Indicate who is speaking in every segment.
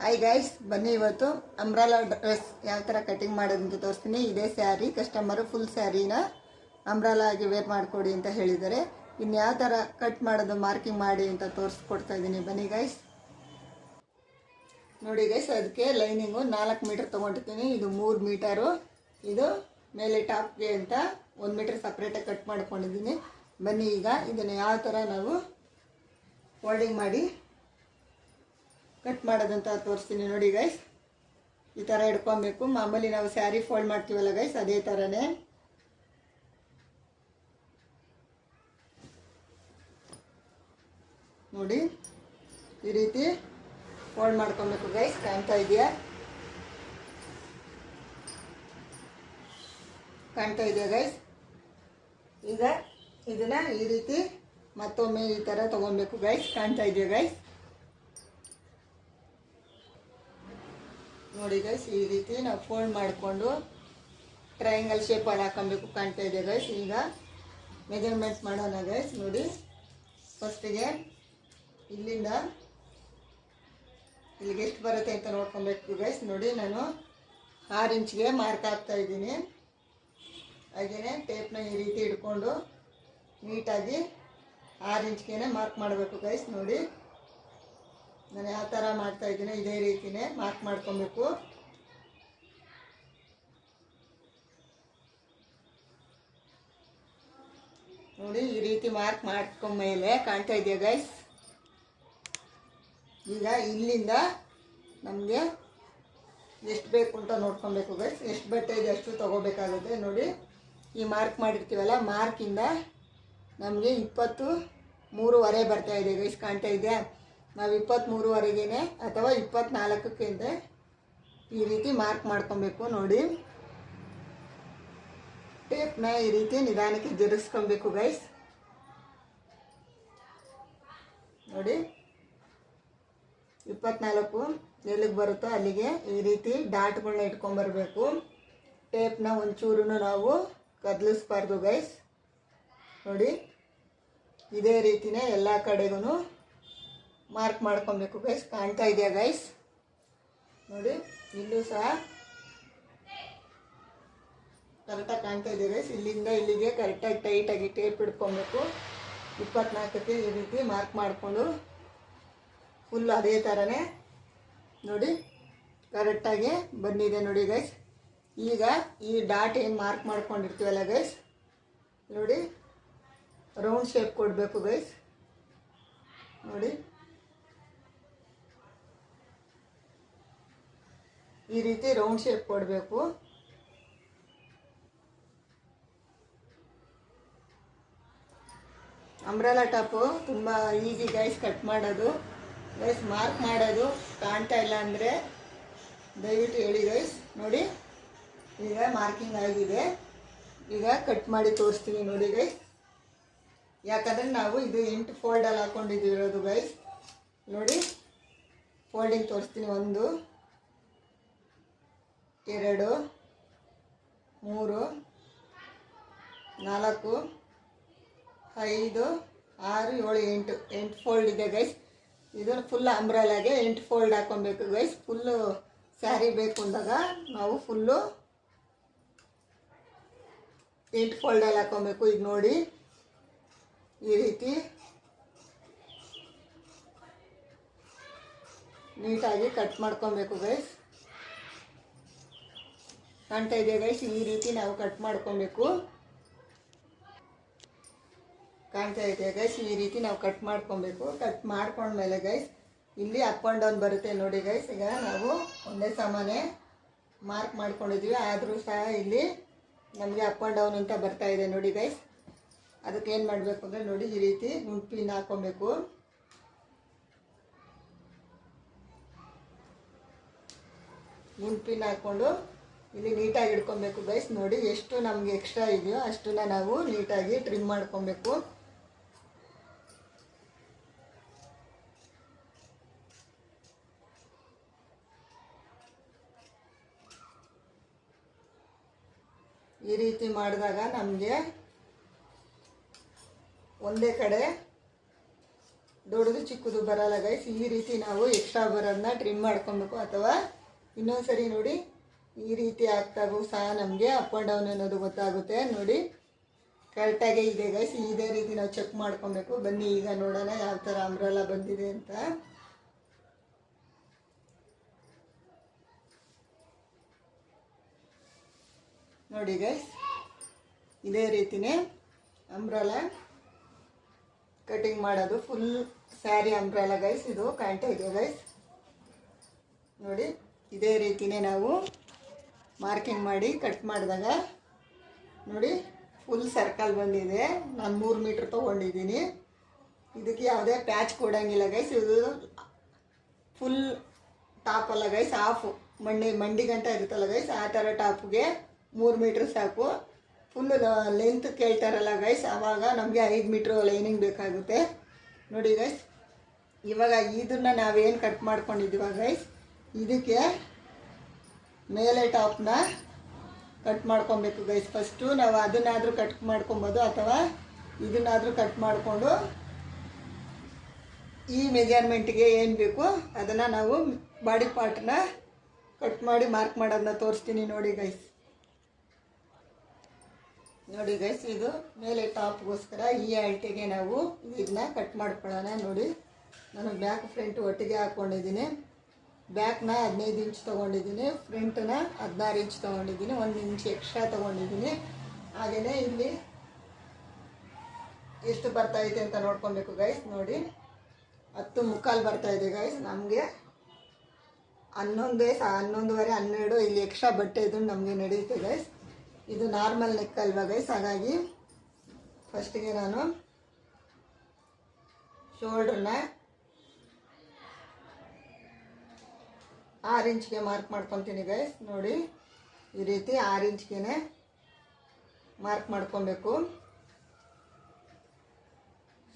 Speaker 1: Hi guys, ಬನ್ನಿ ಇವತ್ತು umbrella dress ಯಾವ ಥರ ಕಟಿಂಗ್ ಮಾಡೋದು ಅಂತ ತೋರಿಸ್ತೀನಿ. ಇದೇ ಸ್ಯಾರಿ ಕಸ್ಟಮರು ಫುಲ್ ಸ್ಯಾರಿನ ಅಂಬ್ರೆಲಾ ಆಗಿ ವೇರ್ ಮಾಡಿಕೊಡಿ ಅಂತ ಹೇಳಿದ್ದಾರೆ. ಇನ್ನು ಯಾವ ಥರ ಕಟ್ ಮಾಡೋದು ಮಾರ್ಕಿಂಗ್ ಮಾಡಿ ಅಂತ ತೋರಿಸ್ಕೊಡ್ತಾ ಇದ್ದೀನಿ. ಬನ್ನಿ ಗೈಸ್. ನೋಡಿ ಗೈಸ್, ಅದಕ್ಕೆ ಲೈನಿಂಗು 4 ಮೀಟರ್ ತೊಗೊಂಡಿರ್ತೀನಿ. ಇದು 3 ಮೀಟರು. ಇದು ಮೇಲೆ ಟಾಪ್ಗೆ ಅಂತ 1 ಮೀಟರ್ ಸಪ್ರೇಟಾಗಿ ಕಟ್ ಮಾಡ್ಕೊಂಡಿದ್ದೀನಿ. ಬನ್ನಿ ಈಗ ಇದನ್ನು ಯಾವ ಥರ ನಾವು ಫೋಲ್ಡಿಂಗ್ ಮಾಡಿ ಕಟ್ ಮಾಡೋದಂತ ತೋರಿಸ್ತೀನಿ. ನೋಡಿ ಗೈಸ್, ಈ ಥರ ಹಿಡ್ಕೊಬೇಕು. ಮಾಮೂಲಿ ನಾವು ಸ್ಯಾರಿ ಫೋಲ್ಡ್ ಮಾಡ್ತೀವಲ್ಲ ಗೈಸ್, ಅದೇ ಥರನೇ. ನೋಡಿ, ಈ ರೀತಿ ಫೋಲ್ಡ್ ಮಾಡ್ಕೊಬೇಕು ಗೈಸ್. ಕಾಣ್ತಾ ಇದೆಯಾ ಗೈಸ್? ಈಗ ಇದನ್ನು ಈ ರೀತಿ ಮತ್ತೊಮ್ಮೆ ಈ ಥರ ತೊಗೊಬೇಕು ಗೈಸ್. ಕಾಣ್ತಾ ಇದೆಯಾ ಗೈಸ್? ನೋಡಿ ಗೈಸ್, ಈ ರೀತಿ ನಾವು ಫೋಲ್ಡ್ ಮಾಡಿಕೊಂಡು ಟ್ರಯಾಂಗಲ್ ಶೇಪಲ್ಲಿ ಹಾಕೊಬೇಕು. ಕಾಣ್ತಾ ಇದೆ ಗೈಸ್? ಈಗ ಮೆಜರ್ಮೆಂಟ್ ಮಾಡೋಣ ಗೈಸ್. ನೋಡಿ, ಫಸ್ಟಿಗೆ ಇಲ್ಲಿಂದ ಇಲ್ಲಿಗೆ ಎಷ್ಟು ಬರುತ್ತೆ ಅಂತ ನೋಡ್ಕೊಬೇಕು ಗೈಸ್. ನೋಡಿ, ನಾನು 6 ಇಂಚ್ಗೆ ಮಾರ್ಕ್ ಹಾಕ್ತಾ ಇದ್ದೀನಿ. ಹಾಗೆಯೇ ಟೇಪ್ನ ಈ ರೀತಿ ಹಿಡ್ಕೊಂಡು ನೀಟಾಗಿ 6 ಇಂಚ್ಗೆ ಮಾರ್ಕ್ ಮಾಡಬೇಕು ಗೈಸ್. ನೋಡಿ, ನಾನು ಯಾವ ಥರ ಮಾಡ್ತಾ ಇದ್ದೀನಿ ಇದೇ ರೀತಿಯೇ ಮಾರ್ಕ್ ಮಾಡ್ಕೊಬೇಕು. ನೋಡಿ, ಈ ರೀತಿ ಮಾರ್ಕ್ ಮಾಡ್ಕೊಂಡ್ಮೇಲೆ ಕಾಣ್ತಾ ಇದೆಯಾ ಗೈಸ್? ಈಗ ಇಲ್ಲಿಂದ ನಮಗೆ ಎಷ್ಟು ಬೇಕು ಅಂತ ನೋಡ್ಕೊಬೇಕು ಗೈಸ್. ಎಷ್ಟು ಬಟ್ಟೆ ಇದೆ ಅಷ್ಟು ತೊಗೋಬೇಕಾಗುತ್ತೆ. ನೋಡಿ, ಈ ಮಾರ್ಕ್ ಮಾಡಿರ್ತೀವಲ್ಲ, ಮಾರ್ಕಿಂದ ನಮಗೆ 23.5 ಬರ್ತಾ ಇದೆ ಗೈಸ್. ಕಾಣ್ತಾ ಇದೆಯಾ? ನಾವು 23ವರೆಗೇ ಅಥವಾ 24ಕ್ಕೆ ಈ ರೀತಿ ಮಾರ್ಕ್ ಮಾಡ್ಕೊಬೇಕು. ನೋಡಿ, ಟೇಪ್ನ ಈ ರೀತಿ ನಿಧಾನಕ್ಕೆ ಜರುಗಿಸ್ಕೊಬೇಕು ಗೈಸ್. ನೋಡಿ, 24 ಎಲ್ಲಿಗೆ ಬರುತ್ತೋ ಅಲ್ಲಿಗೆ ಈ ರೀತಿ ಡಾಟ್ಗಳನ್ನ ಇಟ್ಕೊಂಬರ್ಬೇಕು. ಟೇಪ್ನ ಒಂಚೂರು ನಾವು ಕದಲಿಸ್ಬಾರ್ದು ಗೈಸ್. ನೋಡಿ, ಇದೇ ರೀತಿನೇ ಎಲ್ಲ ಕಡೆಗೂ ಮಾರ್ಕ್ ಮಾಡ್ಕೊಬೇಕು ಗೈಸ್. ಕಾಣ್ತಾ ಇದೆಯಾ ಗೈಸ್? ನೋಡಿ, ಇಲ್ಲೂ ಸಹ ಕರೆಕ್ಟಾಗಿ ಕಾಣ್ತಾ ಇದೆ ಗೈಸ್. ಇಲ್ಲಿಂದ ಇಲ್ಲಿಗೆ ಕರೆಕ್ಟಾಗಿ ಟೈಟಾಗಿ ಟೇಪ್ ಹಿಡ್ಕೊಬೇಕು. 24ಕ್ಕೆ ಈ ರೀತಿ ಮಾರ್ಕ್ ಮಾಡಿಕೊಂಡು ಫುಲ್ ಅದೇ ಥರನೇ ನೋಡಿ ಕರೆಕ್ಟಾಗಿ ಬಂದಿದೆ. ನೋಡಿ ಗೈಸ್, ಈಗ ಈ ಡಾಟ್ ಏನು ಮಾರ್ಕ್ ಮಾಡ್ಕೊಂಡಿರ್ತೀವಲ್ಲ ಗೈಸ್, ನೋಡಿ ರೌಂಡ್ ಶೇಪ್ ಕೊಡಬೇಕು ಗೈಸ್. ನೋಡಿ, ಈ ರೀತಿ ರೌಂಡ್ ಶೇಪ್ ಕೊಡಬೇಕು. ಅಂಬ್ರೆಲಾ ಟಾಪು ತುಂಬ ಈಸಿ ಗೈಸ್ ಕಟ್ ಮಾಡೋದು. ಗೈಸ್, ಮಾರ್ಕ್ ಮಾಡೋದು ಕಾಣ್ತಾ ಇಲ್ಲ ಅಂದರೆ ದಯವಿಟ್ಟು ಹೇಳಿ ಗೈಸ್. ನೋಡಿ, ಈಗ ಮಾರ್ಕಿಂಗ್ ಆಗಿದೆ. ಈಗ ಕಟ್ ಮಾಡಿ ತೋರಿಸ್ತೀವಿ ನೋಡಿ ಗೈಸ್. ಯಾಕಂದರೆ ನಾವು ಇದು 8 ಫೋಲ್ಡಲ್ಲಿ ಹಾಕ್ಕೊಂಡಿದ್ದೀರೋದು ಗೈಸ್. ನೋಡಿ, ಫೋಲ್ಡಿಂಗ್ ತೋರಿಸ್ತೀನಿ. 1 2 3 4 5 6 7 8 ಫೋಲ್ಡ್ ಇದೆ ಗೈಸ್. ಇದನ್ನು ಫುಲ್ ಅಂಬ್ರೆಲಾಗೆ 8 ಫೋಲ್ಡ್ ಹಾಕ್ಕೊಬೇಕು ಗೈಸ್. ಫುಲ್ಲು ಸ್ಯಾರಿ ಬೇಕು ಅಂದಾಗ ನಾವು ಫುಲ್ಲು 8 ಫೋಲ್ಡಲ್ಲಿ ಹಾಕ್ಕೊಬೇಕು. ಈಗ ನೋಡಿ, ಈ ರೀತಿ ನೀಟಾಗಿ ಕಟ್ ಮಾಡ್ಕೊಬೇಕು ಗೈಸ್. ಕಾಣ್ತಾ ಇದೆಯಾ ಗೈಸ್? ಈ ರೀತಿ ನಾವು ಕಟ್ ಮಾಡ್ಕೊಬೇಕು. ಕಾಣ್ತಾ ಇದೆಯಾ ಗೈಸ್? ಈ ರೀತಿ ನಾವು ಕಟ್ ಮಾಡ್ಕೊಬೇಕು. ಕಟ್ ಮಾಡ್ಕೊಂಡ್ಮೇಲೆ ಗೈಸ್, ಇಲ್ಲಿ ಅಪ್ ಆ್ಯಂಡ್ ಡೌನ್ ಬರುತ್ತೆ ನೋಡಿ ಗೈಸ್. ಈಗ ನಾವು ಒಂದೇ ಸಾಮಾನೆ ಮಾರ್ಕ್ ಮಾಡ್ಕೊಂಡಿದ್ದೀವಿ, ಆದರೂ ಸಹ ಇಲ್ಲಿ ನಮಗೆ ಅಪ್ ಆ್ಯಂಡ್ ಡೌನ್ ಅಂತ ಬರ್ತಾ ಇದೆ ನೋಡಿ ಗೈಸ್. ಅದಕ್ಕೆ ಏನು ಮಾಡಬೇಕು ಅಂದರೆ ನೋಡಿ, ಈ ರೀತಿ ಗುಂಪಿನ ಹಾಕ್ಕೊಬೇಕು. ಗುಂಪಿನ ಹಾಕ್ಕೊಂಡು ಇಲ್ಲಿ ನೀಟಾಗಿ ಹಿಡ್ಕೊಬೇಕು ಗೈಸ್. ನೋಡಿ, ಎಷ್ಟು ನಮಗೆ ಎಕ್ಸ್ಟ್ರಾ ಇದೆಯೋ ಅಷ್ಟನ್ನ ನಾವು ನೀಟಾಗಿ ಟ್ರಿಮ್ ಮಾಡ್ಕೊಬೇಕು. ಈ ರೀತಿ ಮಾಡಿದಾಗ ನಮಗೆ ಒಂದೇ ಕಡೆ ದೊಡ್ಡದು ಚಿಕ್ಕದು ಬರಲ್ಲ ಗೈಸ್. ಈ ರೀತಿ ನಾವು ಎಕ್ಸ್ಟ್ರಾ ಬರೋದನ್ನ ಟ್ರಿಮ್ ಮಾಡ್ಕೊಬೇಕು. ಅಥವಾ ಇನ್ನೊಂದ್ಸರಿ ನೋಡಿ ಈ ರೀತಿ ಆಗ್ತಾಗೂ ಸಹ ನಮಗೆ ಅಪ್ ಆ್ಯಂಡ್ ಡೌನ್ ಅನ್ನೋದು ಗೊತ್ತಾಗುತ್ತೆ. ನೋಡಿ ಕರೆಕ್ಟಾಗೇ ಇದೆ ಗೈಸ್. ಇದೇ ರೀತಿ ನಾವು ಚೆಕ್ ಮಾಡ್ಕೊಬೇಕು. ಬನ್ನಿ ಈಗ ನೋಡೋಣ ಯಾವ ಥರ ಅಂಬ್ರೆಲಾ ಬಂದಿದೆ ಅಂತ. ನೋಡಿ ಗೈಸ್, ಇದೇ ರೀತಿನೇ ಅಂಬ್ರೆಲಾ ಕಟಿಂಗ್ ಮಾಡೋದು. ಫುಲ್ ಸ್ಯಾರಿ ಅಂಬ್ರೆಲಾ ಗೈಸ್ ಇದು ಕಾಣ್ತಾ ಇದೆ ಗೈಸ್. ನೋಡಿ ಇದೇ ರೀತಿನೇ ನಾವು ಮಾರ್ಕಿಂಗ್ ಮಾಡಿ ಕಟ್ ಮಾಡಿದಾಗ ನೋಡಿ ಫುಲ್ ಸರ್ಕಲ್ ಬಂದಿದೆ. ನಾನು 3 ಮೀಟ್ರ್ ತೊಗೊಂಡಿದ್ದೀನಿ. ಇದಕ್ಕೆ ಯಾವುದೇ ಪ್ಯಾಚ್ ಕೊಡೋಂಗಿಲ್ಲ ಗೈಸ್. ಇದು ಫುಲ್ ಟಾಪ್ ಅಲ್ಲ ಗೈಸ್, ಹಾಫು ಮಂಡಿ ಗಂಟ ಇರುತ್ತಲ್ಲ ಗೈಸ್, ಆ ಥರ ಟಾಪ್ಗೆ 3 ಮೀಟ್ರ್ ಸಾಕು. ಫುಲ್ ಲೆಂತ್ ಕೇಳ್ತಾರಲ್ಲ ಗೈಸ್, ಆವಾಗ ನಮಗೆ 5 ಮೀಟ್ರ್ ಲೈನಿಂಗ್ ಬೇಕಾಗುತ್ತೆ. ನೋಡಿ ಗೈಸ್, ಇವಾಗ ಇದನ್ನು ನಾವೇನು ಕಟ್ ಮಾಡ್ಕೊಂಡಿದ್ದೀವ ಗೈಸ್, ಇದಕ್ಕೆ ಮೇಲೆ ಟಾಪ್ನ ಕಟ್ ಮಾಡ್ಕೊಬೇಕು ಗೈಸ್. ಫಸ್ಟು ನಾವು ಅದನ್ನಾದರೂ ಕಟ್ ಮಾಡ್ಕೊಬೋದು, ಅಥವಾ ಇದನ್ನಾದರೂ ಕಟ್ ಮಾಡಿಕೊಂಡು ಈ ಮೆಜರ್ಮೆಂಟ್ಗೆ ಏನು ಬೇಕು ಅದನ್ನು ನಾವು ಬಾಡಿ ಪಾರ್ಟ್ನ ಕಟ್ ಮಾಡಿ ಮಾರ್ಕ್ ಮಾಡೋದನ್ನ ತೋರಿಸ್ತೀನಿ. ನೋಡಿ ಗೈಸ್, ನೋಡಿ ಗೈಸ್, ಇದು ಮೇಲೆ ಟಾಪ್ಗೋಸ್ಕರ ಈ ಅಳತೆಗೆ ನಾವು ಇದನ್ನ ಕಟ್ ಮಾಡ್ಕೊಳ್ಳೋಣ. ನೋಡಿ ನಾನು ಬ್ಯಾಕ್ ಫ್ರಂಟ್ ಒಟ್ಟಿಗೆ ಹಾಕ್ಕೊಂಡಿದ್ದೀನಿ. ಬ್ಯಾಕ್ನ 15 ಇಂಚ್ ತೊಗೊಂಡಿದ್ದೀನಿ, ಫ್ರಂಟನ್ನ 16 ಇಂಚ್ ತೊಗೊಂಡಿದ್ದೀನಿ, 1 ಇಂಚ್ ಎಕ್ಸ್ಟ್ರಾ ತೊಗೊಂಡಿದ್ದೀನಿ. ಹಾಗೆಯೇ ಇಲ್ಲಿ ಎಷ್ಟು ಬರ್ತಾಯಿದೆ ಅಂತ ನೋಡ್ಕೊಬೇಕು ಗೈಸ್. ನೋಡಿ 10 ಮುಕ್ಕಾಲು ಬರ್ತಾಯಿದೆ ಗೈಸ್. ನಮಗೆ 11, 11:30, 12 ಇಲ್ಲಿ ಎಕ್ಸ್ಟ್ರಾ ಬಟ್ಟೆ ಇದ್ದು ನಮಗೆ ನಡೆಯುತ್ತೆ ಗೈಸ್. ಇದು ನಾರ್ಮಲ್ ನೆಕ್ ಅಲ್ವಾ ಗೈಸ್, ಹಾಗಾಗಿ ಫಸ್ಟಿಗೆ ನಾನು ಶೋಲ್ಡ್ರನ್ನ 6 ಇಂಚ್ಗೆ ಮಾರ್ಕ್ ಮಾಡ್ಕೊತೀನಿ ಗೈಸ್. ನೋಡಿ ಈ ರೀತಿ 6 ಇಂಚ್ಗೆ ಮಾರ್ಕ್ ಮಾಡ್ಕೊಬೇಕು.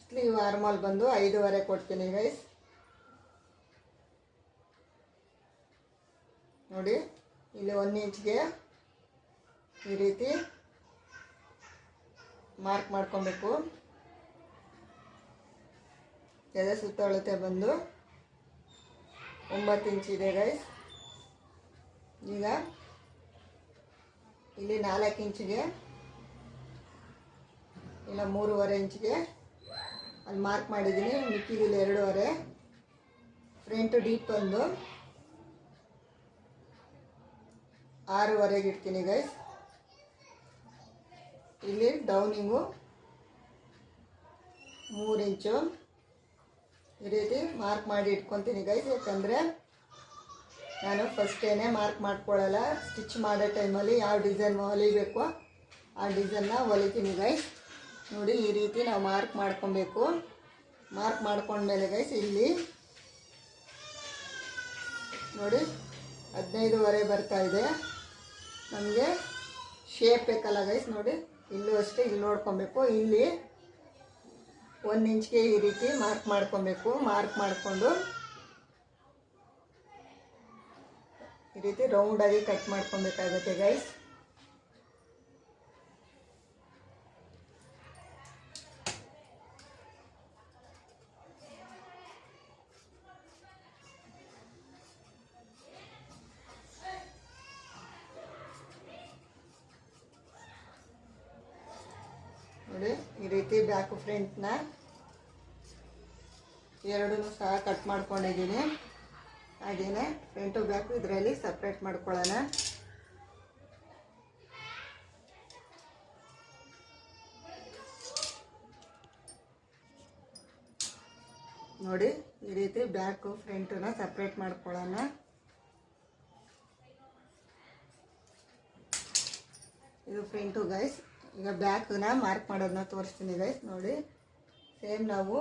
Speaker 1: ಸ್ಲೀವ್ ಆರ್ಮಲ್ ಬಂದು 5.5 ಕೊಡ್ತೀನಿ ಗೈಸ್. ನೋಡಿ ಇಲ್ಲಿ 1 ಇಂಚ್ಗೆ ಈ ರೀತಿ ಮಾರ್ಕ್ ಮಾಡ್ಕೊಬೇಕು. ಎದೆ ಸುತ್ತಳತೆ ಬಂದು 9 ಇಂಚ್ ಇದೆ ಗೈಸ್. ಈಗ ಇಲ್ಲಿ 4 ಇಂಚಿಗೆ ಇಲ್ಲ 3.5 ಇಂಚಿಗೆ ಅಲ್ಲಿ ಮಾರ್ಕ್ ಮಾಡಿದ್ದೀನಿ. ಮಿಕ್ಕಿದಿಲ್ಲಿ 2.5. ಫ್ರಂಟ್ ಡೀಪ್ ಬಂದು 6.5 ಇಡ್ತೀನಿ ಗೈಸ್. ಇಲ್ಲಿ ಡೌನಿಂಗು 3 ಇಂಚು ಈ ರೀತಿ ಮಾರ್ಕ್ ಮಾಡಿ ಇಟ್ಕೊತೀನಿ ಗೈಸ್. ಯಾಕಂದರೆ ನಾನು ಫಸ್ಟೇನೆ ಮಾರ್ಕ್ ಮಾಡ್ಕೊಳ್ಳಲ್ಲ. ಸ್ಟಿಚ್ ಮಾಡೋ ಟೈಮಲ್ಲಿ ಯಾವ ಡಿಸೈನ್ ಹೊಲಿಬೇಕು ಆ ಡಿಸೈನ್ನ ಹೊಲಿತೀನಿ ಗೈಸ್. ನೋಡಿ ಈ ರೀತಿ ನಾವು ಮಾರ್ಕ್ ಮಾಡ್ಕೊಬೇಕು. ಮಾರ್ಕ್ ಮಾಡ್ಕೊಂಡ್ಮೇಲೆ ಗೈಸ್ ಇಲ್ಲಿ ನೋಡಿ 15.5 ಬರ್ತಾಯಿದೆ. ನಮಗೆ ಶೇಪ್ ಬೇಕಲ್ಲ ಗೈಸ್. ನೋಡಿ ಇಲ್ಲೂ ಅಷ್ಟೇ, ಇಲ್ಲಿ ನೋಡ್ಕೊಬೇಕು. ಇಲ್ಲಿ 1 ಇಂಚ್ಗೆ ಈ ರೀತಿ ಮಾರ್ಕ್ ಮಾಡ್ಕೊಬೇಕು. ಮಾರ್ಕ್ ಮಾಡಿಕೊಂಡು ಈ ರೀತಿ ರೌಂಡಾಗಿ ಕಟ್ ಮಾಡ್ಕೊಬೇಕಾಗುತ್ತೆ ಗೈಸ್. ನೋಡಿ ಈ ರೀತಿ ಬ್ಯಾಕ್ ಫ್ರಂಟ್ನ ಎರಡೂ ಸಹ ಕಟ್ ಮಾಡ್ಕೊಂಡಿದ್ದೀನಿ. ಹಾಗೆಯೇ ಫ್ರಂಟು ಬ್ಯಾಕು ಇದರಲ್ಲಿ ಸಪ್ರೇಟ್ ಮಾಡ್ಕೊಳ್ಳೋಣ. ನೋಡಿ ಈ ರೀತಿ ಬ್ಯಾಕು ಫ್ರಂಟನ್ನ ಸಪ್ರೇಟ್ ಮಾಡ್ಕೊಳ್ಳೋಣ. ಇದು ಫ್ರಂಟು ಗೈಸ್. ಈಗ ಬ್ಯಾಕ್ನ ಮಾರ್ಕ್ ಮಾಡೋದನ್ನ ತೋರಿಸ್ತೀನಿ ಗೈಸ್. ನೋಡಿ ಸೇಮ್ ನಾವು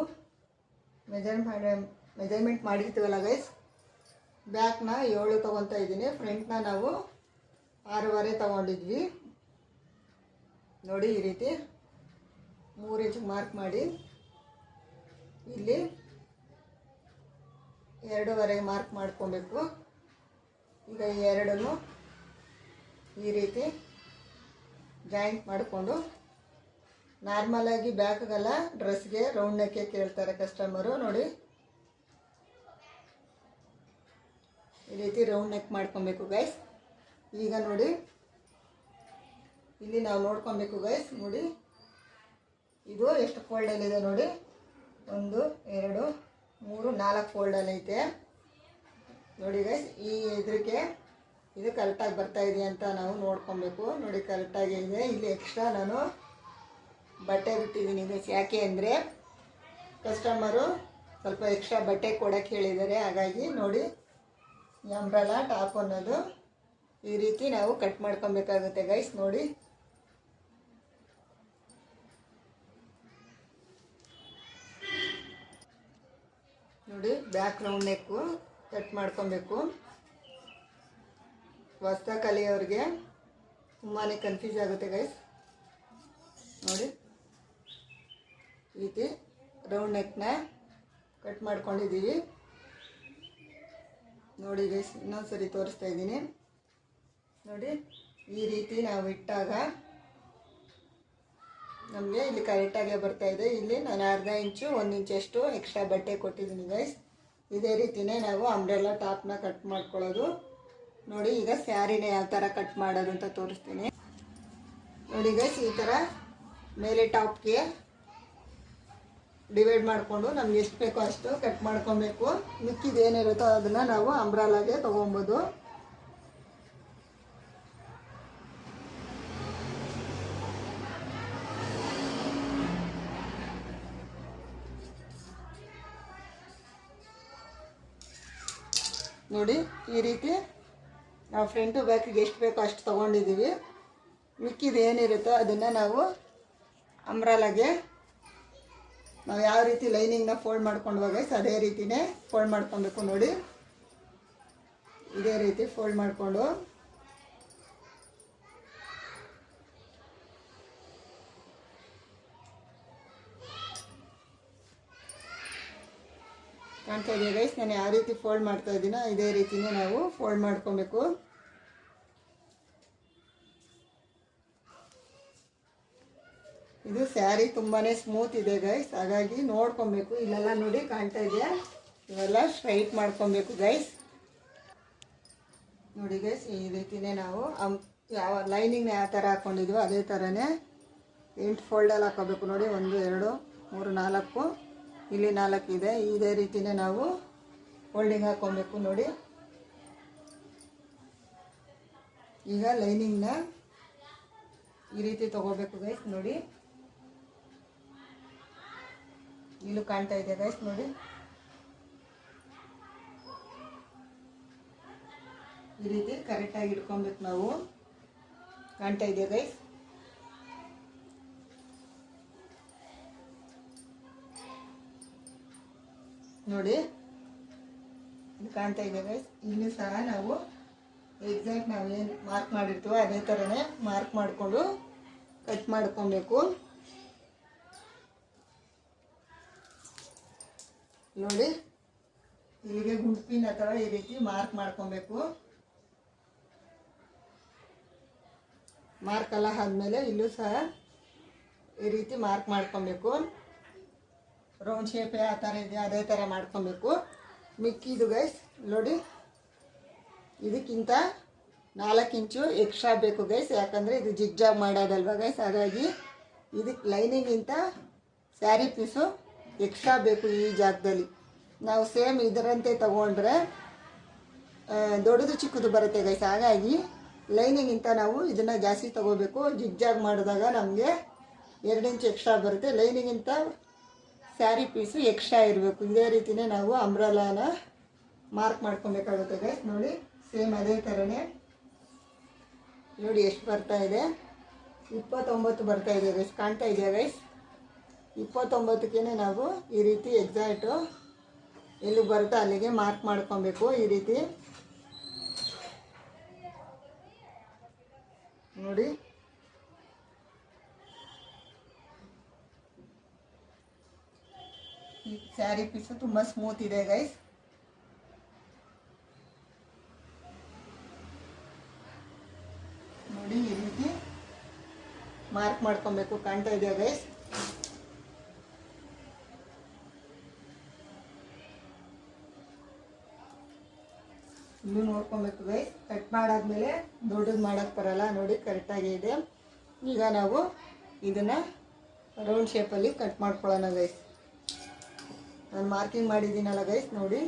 Speaker 1: ಮೆಜರ್ಮೆಂಟ್ ಮಾಡಿರ್ತೀವಲ್ಲ ಗೈಸ್, ಬ್ಯಾಕ್ನ 7 ತೊಗೊತಾ ಇದ್ದೀನಿ. ಫ್ರಂಟ್ನ ನಾವು 6.5 ತೊಗೊಂಡಿದ್ವಿ. ನೋಡಿ ಈ ರೀತಿ 3 ಇಂಚಿಗೆ ಮಾರ್ಕ್ ಮಾಡಿ ಇಲ್ಲಿ 2.5 ಮಾರ್ಕ್ ಮಾಡ್ಕೊಬೇಕು. ಈಗ ಈ ಎರಡನ್ನು ಈ ರೀತಿ ಜಾಯಿಂಟ್ ಮಾಡಿಕೊಂಡು ನಾರ್ಮಲಾಗಿ ಬ್ಯಾಕ್ಗೆಲ್ಲ ಡ್ರೆಸ್ಗೆ ರೌಂಡ್ ನೆಕ್ಕೆ ಕೇಳ್ತಾರೆ ಕಸ್ಟಮರು. ನೋಡಿ ಈ ರೀತಿ ರೌಂಡ್ ನೆಕ್ ಮಾಡ್ಕೊಬೇಕು ಗೈಸ್. ಈಗ ನೋಡಿ ಇಲ್ಲಿ ನಾವು ನೋಡ್ಕೊಬೇಕು ಗೈಸ್. ನೋಡಿ ಇದು ಎಷ್ಟು ಫೋಲ್ಡಲ್ಲಿದೆ ನೋಡಿ, 1 2 3 4 ಫೋಲ್ಡಲ್ಲಿ ಐತೆ ನೋಡಿ ಗೈಸ್. ಈ ಇದಕ್ಕೆ ಇದು ಕರೆಕ್ಟಾಗಿ ಬರ್ತಾ ಇದೆ ಅಂತ ನಾವು ನೋಡ್ಕೊಬೇಕು. ನೋಡಿ ಕರೆಕ್ಟಾಗಿ ಇದೆ. ಇಲ್ಲಿ ಎಕ್ಸ್ಟ್ರಾ ನಾನು ಬಟ್ಟೆ ಬಿಟ್ಟಿದ್ದೀನಿ ಗೈಸ್. ಯಾಕೆ ಅಂದರೆ ಕಸ್ಟಮರು ಸ್ವಲ್ಪ ಎಕ್ಸ್ಟ್ರಾ ಬಟ್ಟೆ ಕೊಡೋಕ್ಕೆ ಹೇಳಿದ್ದಾರೆ. ಹಾಗಾಗಿ ನೋಡಿ ಈ ಅಂಬ್ರೆಲಾ ಟಾಪ್ ಅನ್ನೋದು ಈ ರೀತಿ ನಾವು ಕಟ್ ಮಾಡ್ಕೊಬೇಕಾಗುತ್ತೆ ಗೈಸ್. ನೋಡಿ ನೋಡಿ ಬ್ಯಾಕ್ ರೌಂಡ್ ನೆಕ್ಕು ಕಟ್ ಮಾಡ್ಕೊಬೇಕು. ಹೊಸ್ತ ಕಲಿಯೋರಿಗೆ ತುಂಬಾ ಕನ್ಫ್ಯೂಸ್ ಆಗುತ್ತೆ ಗೈಸ್. ನೋಡಿ ಈ ರೀತಿ ರೌಂಡ್ ನೆಕ್ನ ಕಟ್ ಮಾಡ್ಕೊಂಡಿದ್ದೀವಿ ನೋಡಿ ಗೈಸ್. ಇನ್ನೊಂದ್ಸರಿ ತೋರಿಸ್ತಾ ಇದ್ದೀನಿ ನೋಡಿ. ಈ ರೀತಿ ನಾವು ಇಟ್ಟಾಗ ನಮಗೆ ಇಲ್ಲಿ ಕರೆಕ್ಟಾಗೇ ಬರ್ತಾಯಿದೆ. ಇಲ್ಲಿ ನಾನು ಅರ್ಧ ಇಂಚು 1 ಇಂಚಷ್ಟು ಎಕ್ಸ್ಟ್ರಾ ಬಟ್ಟೆ ಕೊಟ್ಟಿದ್ದೀನಿ ಗೈಸ್. ಇದೇ ರೀತಿಯೇ ನಾವು ಅಂಬ್ರೆಲಾ ಟಾಪ್ನ ಕಟ್ ಮಾಡ್ಕೊಳ್ಳೋದು. ನೋಡಿ ಈಗ ಸ್ಯಾರಿನ ಯಾವ ಥರ ಕಟ್ ಮಾಡೋದು ಅಂತ ತೋರಿಸ್ತೀನಿ ನೋಡಿ ಗೈಸ್. ಈ ಥರ ಮೇಲೆ ಟಾಪ್ಗೆ ಡಿವೈಡ್ ಮಾಡಿಕೊಂಡು ನಮ್ಗೆ ಎಷ್ಟು ಬೇಕೋ ಅಷ್ಟು ಕಟ್ ಮಾಡ್ಕೊಬೇಕು. ಮಿಕ್ಕಿದ್ದು ಏನಿರುತ್ತೋ ಅದನ್ನು ನಾವು ಅಂಬ್ರೆಲಾಗೆ ತೊಗೊಬೋದು. ನೋಡಿ ಈ ರೀತಿ ನಾವು ಫ್ರಂಟು ಬ್ಯಾಕಿಗೆ ಎಷ್ಟು ಬೇಕೋ ಅಷ್ಟು ತೊಗೊಂಡಿದ್ದೀವಿ. ಮಿಕ್ಕಿದ್ದು ಏನಿರುತ್ತೋ ಅದನ್ನು ನಾವು ಅಂಬ್ರೆಲಾಗೆ ನಾವು ಯಾವ ರೀತಿ ಲೈನಿಂಗ್ನ ಫೋಲ್ಡ್ ಮಾಡ್ಕೊಂಡು ಗೈಸ್ ಅದೇ ರೀತಿಯೇ ಫೋಲ್ಡ್ ಮಾಡ್ಕೊಬೇಕು. ನೋಡಿ ಇದೇ ರೀತಿ ಫೋಲ್ಡ್ ಮಾಡಿಕೊಂಡು ಕಾಣ್ತಾ ಇದೆಯಾ ಗೈಸ್. ನಾನು ಯಾವ ರೀತಿ ಫೋಲ್ಡ್ ಮಾಡ್ತಾ ಇದ್ದೀನೋ ಇದೇ ರೀತಿಯೇ ನಾವು ಫೋಲ್ಡ್ ಮಾಡ್ಕೊಬೇಕು. ಇದು ಸ್ಯಾರಿ ತುಂಬಾ ಸ್ಮೂತ್ ಇದೆ ಗೈಸ್. ಹಾಗಾಗಿ ನೋಡ್ಕೊಬೇಕು. ಇಲ್ಲೆಲ್ಲ ನೋಡಿ ಕಾಣ್ತಾ ಇದೆಯಾ, ಇವೆಲ್ಲ ಸ್ಟ್ರೈಟ್ ಮಾಡ್ಕೊಬೇಕು ಗೈಸ್. ನೋಡಿ ಗೈಸ್ ಈ ರೀತಿಯೇ ನಾವು ಯಾವ ಲೈನಿಂಗ್ನ ಯಾವ ಥರ ಹಾಕ್ಕೊಂಡಿದ್ವೋ ಅದೇ ಥರನೇ 8 ಫೋಲ್ಡಲ್ಲಿ ಹಾಕೋಬೇಕು. ನೋಡಿ 1 2 3 4 ಇಲ್ಲಿ 4 ಇದೆ. ಇದೇ ರೀತಿಯೇ ನಾವು ಫೋಲ್ಡಿಂಗ್ ಹಾಕ್ಕೊಬೇಕು. ನೋಡಿ ಈಗ ಲೈನಿಂಗ್ನ ಈ ರೀತಿ ತೊಗೋಬೇಕು ಗೈಸ್. ನೋಡಿ ಇಲ್ಲೂ ಕಾಣ್ತಾ ಇದೆ ಗೈಸ್. ನೋಡಿ ಈ ರೀತಿ ಕರೆಕ್ಟಾಗಿ ಇಟ್ಕೊಬೇಕು ನಾವು. ಕಾಣ್ತಾ ಇದೆಯಾ ಗೈಸ್. ನೋಡಿ ಇದು ಕಾಣ್ತಾ ಇದೆ ಗೈಸ್. ಇಲ್ಲೂ ಸಹ ನಾವು ಎಕ್ಸಾಕ್ಟ್ ನಾವೇನು ಮಾರ್ಕ್ ಮಾಡಿರ್ತೀವೋ ಅದೇ ಥರನೇ ಮಾರ್ಕ್ ಮಾಡಿಕೊಂಡು ಕಟ್ ಮಾಡ್ಕೊಬೇಕು. ನೋಡಿ ಇಲ್ಲಿಗೆ ಗುಂಪಿನ ಅಥವಾ ಈ ರೀತಿ ಮಾರ್ಕ್ ಮಾಡ್ಕೊಬೇಕು. ಮಾರ್ಕ್ ಎಲ್ಲ ಆದಮೇಲೆ ಇಲ್ಲೂ ಸಹ ಈ ರೀತಿ ಮಾರ್ಕ್ ಮಾಡ್ಕೊಬೇಕು. ರೌಂಡ್ ಶೇಪ್ ಯಾವ ಥರ ಇದೆಯೋ ಅದೇ ಥರ ಮಾಡ್ಕೊಬೇಕು. ಮಿಕ್ಕಿದು ಗೈಸ್ ನೋಡಿ ಇದಕ್ಕಿಂತ 4 ಇಂಚು ಎಕ್ಸ್ಟ್ರಾ ಬೇಕು ಗೈಸ್. ಯಾಕಂದರೆ ಇದು ಜಿಗ್ಜಾಗ್ ಮಾಡೋದಲ್ವ ಗೈಸ್. ಹಾಗಾಗಿ ಇದಕ್ಕೆ ಲೈನಿಗಿಂತ ಸ್ಯಾರಿ ಪೀಸು ಎಕ್ಸ್ಟ್ರಾ ಬೇಕು. ಈ ಜಾಗದಲ್ಲಿ ನಾವು ಸೇಮ್ ಇದರಂತೆ ತಗೊಂಡ್ರೆ ದೊಡ್ಡದು ಚಿಕ್ಕದು ಬರುತ್ತೆ ಗೈಸ್. ಹಾಗಾಗಿ ಲೈನಿಗಿಂತ ನಾವು ಇದನ್ನು ಜಾಸ್ತಿ ತೊಗೋಬೇಕು. ಜಿಗ್ಜಾಗ್ ಮಾಡಿದಾಗ ನಮಗೆ 2 ಇಂಚ್ ಎಕ್ಸ್ಟ್ರಾ ಬರುತ್ತೆ. ಲೈನಿಗಿಂತ ಸ್ಯಾರಿ ಪೀಸು ಎಕ್ಸ್ಟ್ರಾ ಇರಬೇಕು. ಇದೇ ರೀತಿಯೇ ನಾವು ಅಂಬ್ರೆಲಾನ ಮಾರ್ಕ್ ಮಾಡ್ಕೊಬೇಕಾಗುತ್ತೆ ಗೈಸ್. ನೋಡಿ ಸೇಮ್ ಅದೇ ಥರನೇ ನೋಡಿ ಎಷ್ಟು ಬರ್ತಾ ಇದೆ. 29 ಬರ್ತಾ ಇದೆ ಗೈಸ್. ಕಾಣ್ತಾ ಇದೆಯಾ ಗೈಸ್. 29ಕ್ಕೆ ನಾವು ಈ ರೀತಿ ಎಕ್ಸಾಕ್ಟು ಎಲ್ಲಿ ಬರುತ್ತೋ ಅಲ್ಲಿಗೆ ಮಾರ್ಕ್ ಮಾಡ್ಕೊಬೇಕು. ಈ ರೀತಿ ನೋಡಿ ಈ ಸ್ಯಾರಿ ಪೀಸು ತುಂಬ ಸ್ಮೂತ್ ಇದೆ ಗೈಸ್. ನೋಡಿ ಈ ರೀತಿ ಮಾರ್ಕ್ ಮಾಡ್ಕೊಬೇಕು. ಕಾಣ್ತಾ ಇದೆಯಾ ಗೈಸ್? ಇಲ್ಲೂ ನೋಡ್ಕೊಬೇಕು ಗೈಸ್. ಕಟ್ ಮಾಡಾದ್ಮೇಲೆ ದೊಡ್ಡದು ಮಾಡೋಕ್ಕೆ ಬರಲ್ಲ ನೋಡಿ, ಕರೆಕ್ಟಾಗಿ ಇದೆ. ಈಗ ನಾವು ಇದನ್ನು ರೌಂಡ್ ಶೇಪಲ್ಲಿ ಕಟ್ ಮಾಡ್ಕೊಳ್ಳೋಣ ಗೈಸ್. ನಾನು ಮಾರ್ಕಿಂಗ್ ಮಾಡಿದ್ದೀನಲ್ಲ ಗೈಸ್ ನೋಡಿ.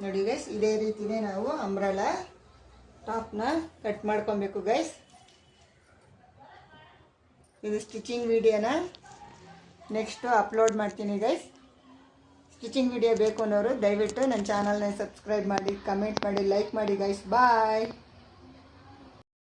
Speaker 1: ನೋಡಿ ಗೈಸ್, ಇದೇ ರೀತಿನೇ ನಾವು ಅಂಬ್ರೆಲಾ ಟಾಪ್ನ ಕಟ್ ಮಾಡ್ಕೊಬೇಕು ಗೈಸ್. ಇದು ಸ್ಟಿಚಿಂಗ್ ವಿಡಿಯೋನ ನೆಕ್ಸ್ಟು ಅಪ್ಲೋಡ್ ಮಾಡ್ತೀನಿ ಗೈಸ್. ಸ್ಟಿಚಿಂಗ್ ವಿಡಿಯೋ ಬೇಕು ಅನ್ನೋರು ದಯವಿಟ್ಟು ನನ್ನ ಚಾನಲ್ನ ಸಬ್ಸ್ಕ್ರೈಬ್ ಮಾಡಿ, ಕಮೆಂಟ್ ಮಾಡಿ, ಲೈಕ್ ಮಾಡಿ ಗೈಸ್. ಬಾಯ್.